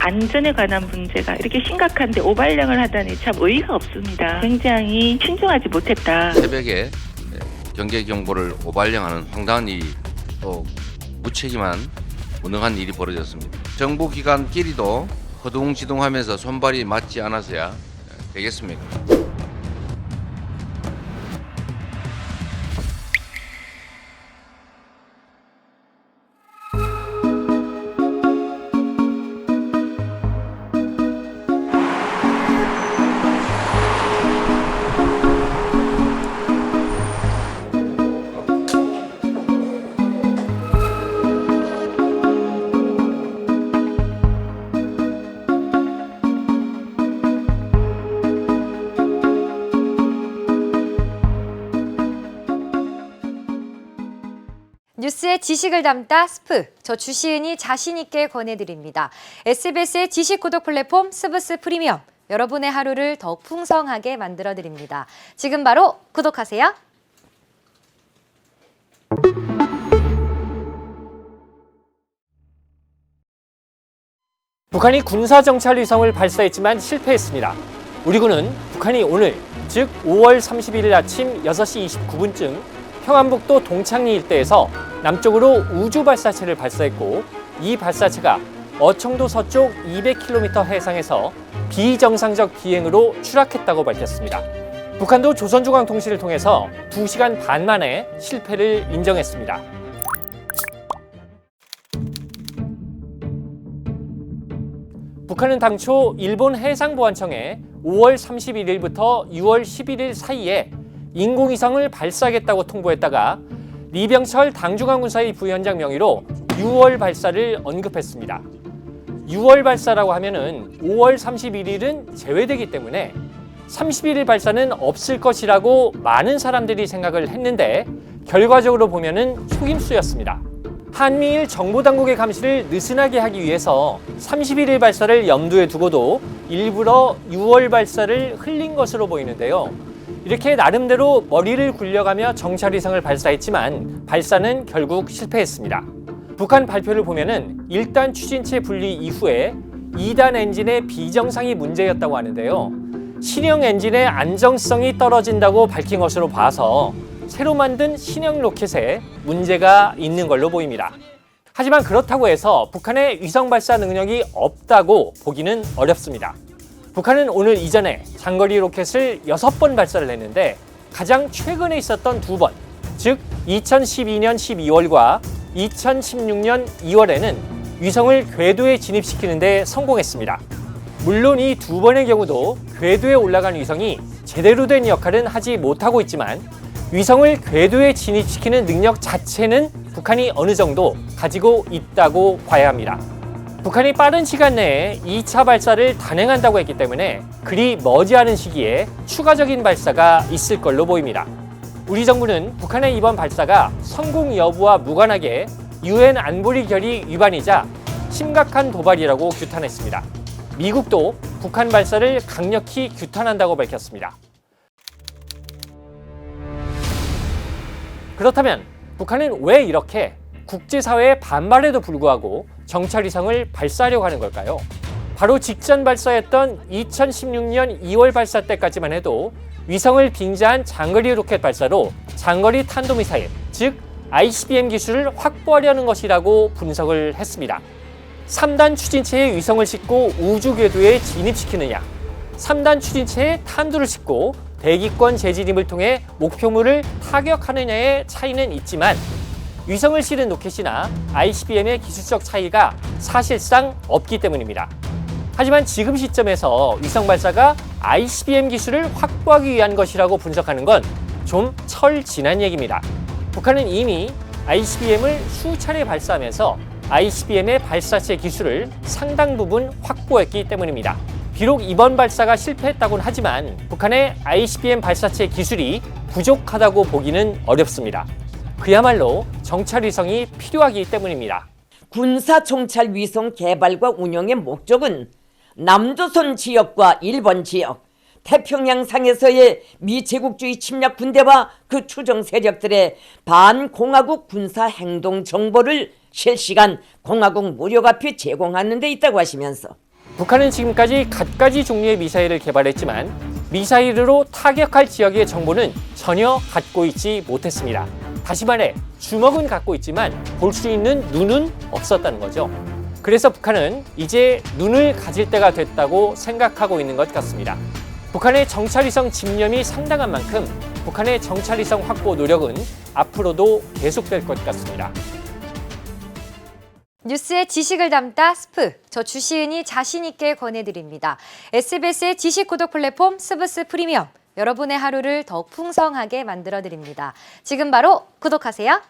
안전에 관한 문제가 이렇게 심각한데 오발령을 하다니 참 어이가 없습니다. 굉장히 신중하지 못했다. 새벽에 경계 경보를 오발령하는 황당한 일이 또 무책임한 무능한 일이 벌어졌습니다. 정부기관끼리도 허둥지둥하면서 손발이 맞지 않아서야 되겠습니까? 뉴스의 지식을 담다 스프, 저 주시은이 자신 있게 권해드립니다. SBS의 지식 구독 플랫폼 스브스 프리미엄, 여러분의 하루를 더욱 풍성하게 만들어드립니다. 지금 바로 구독하세요. 북한이 군사정찰 위성을 발사했지만 실패했습니다. 우리 군은 북한이 오늘, 즉 5월 31일 아침 6시 29분쯤 평안북도 동창리 일대에서 남쪽으로 우주 발사체를 발사했고, 이 발사체가 어청도 서쪽 200km 해상에서 비정상적 비행으로 추락했다고 밝혔습니다. 북한도 조선중앙통신을 통해서 2시간 반 만에 실패를 인정했습니다. 북한은 당초 일본 해상보안청에 5월 31일부터 6월 11일 사이에 인공위성을 발사하겠다고 통보했다가 리병철 당중앙군사의 부위원장 명의로 6월 발사를 언급했습니다. 6월 발사라고 하면은 5월 31일은 제외되기 때문에 31일 발사는 없을 것이라고 많은 사람들이 생각을 했는데, 결과적으로 보면은 속임수였습니다. 한미일 정보당국의 감시를 느슨하게 하기 위해서 31일 발사를 염두에 두고도 일부러 6월 발사를 흘린 것으로 보이는데요. 이렇게 나름대로 머리를 굴려가며 정찰위성을 발사했지만 발사는 결국 실패했습니다. 북한 발표를 보면은 1단 추진체 분리 이후에 2단 엔진의 비정상이 문제였다고 하는데요. 신형 엔진의 안정성이 떨어진다고 밝힌 것으로 봐서 새로 만든 신형 로켓에 문제가 있는 걸로 보입니다. 하지만 그렇다고 해서 북한의 위성 발사 능력이 없다고 보기는 어렵습니다. 북한은 오늘 이전에 장거리 로켓을 6번 발사를 했는데, 가장 최근에 있었던 2번, 즉 2012년 12월과 2016년 2월에는 위성을 궤도에 진입시키는 데 성공했습니다. 물론 이 2번의 경우도 궤도에 올라간 위성이 제대로 된 역할은 하지 못하고 있지만, 위성을 궤도에 진입시키는 능력 자체는 북한이 어느 정도 가지고 있다고 봐야 합니다. 북한이 빠른 시간 내에 2차 발사를 단행한다고 했기 때문에 그리 머지않은 시기에 추가적인 발사가 있을 걸로 보입니다. 우리 정부는 북한의 이번 발사가 성공 여부와 무관하게 UN 안보리 결의 위반이자 심각한 도발이라고 규탄했습니다. 미국도 북한 발사를 강력히 규탄한다고 밝혔습니다. 그렇다면 북한은 왜 이렇게 국제사회의 반발에도 불구하고 정찰위성을 발사하려고 하는 걸까요? 바로 직전 발사했던 2016년 2월 발사 때까지만 해도 위성을 빙자한 장거리 로켓 발사로 장거리 탄도미사일, 즉 ICBM 기술을 확보하려는 것이라고 분석을 했습니다. 3단 추진체에 위성을 싣고 우주 궤도에 진입시키느냐, 3단 추진체에 탄두를 싣고 대기권 재진입을 통해 목표물을 타격하느냐의 차이는 있지만, 위성을 실은 로켓이나 ICBM의 기술적 차이가 사실상 없기 때문입니다. 하지만 지금 시점에서 위성 발사가 ICBM 기술을 확보하기 위한 것이라고 분석하는 건 좀 철지난 얘기입니다. 북한은 이미 ICBM을 수차례 발사하면서 ICBM의 발사체 기술을 상당 부분 확보했기 때문입니다. 비록 이번 발사가 실패했다고는 하지만 북한의 ICBM 발사체 기술이 부족하다고 보기는 어렵습니다. 그야말로 정찰위성이 필요하기 때문입니다. 군사정찰 위성 개발과 운영의 목적은 남조선 지역과 일본 지역, 태평양 상에서의 미제국주의 침략 군대와 그 추종 세력들의 반공화국 군사 행동 정보를 실시간 공화국 무력 앞에 제공하는 데 있다고 하시면서 북한은 지금까지 갖가지 종류의 미사일을 개발했지만 미사일으로 타격할 지역의 정보는 전혀 갖고 있지 못했습니다. 다시 말해 주먹은 갖고 있지만 볼 수 있는 눈은 없었다는 거죠. 그래서 북한은 이제 눈을 가질 때가 됐다고 생각하고 있는 것 같습니다. 북한의 정찰위성 집념이 상당한 만큼 북한의 정찰위성 확보 노력은 앞으로도 계속될 것 같습니다. 뉴스의 지식을 담다 스프, 저 주시은이 자신 있게 권해드립니다. SBS의 지식 구독 플랫폼 스브스 프리미엄, 여러분의 하루를 더욱 풍성하게 만들어드립니다. 지금 바로 구독하세요.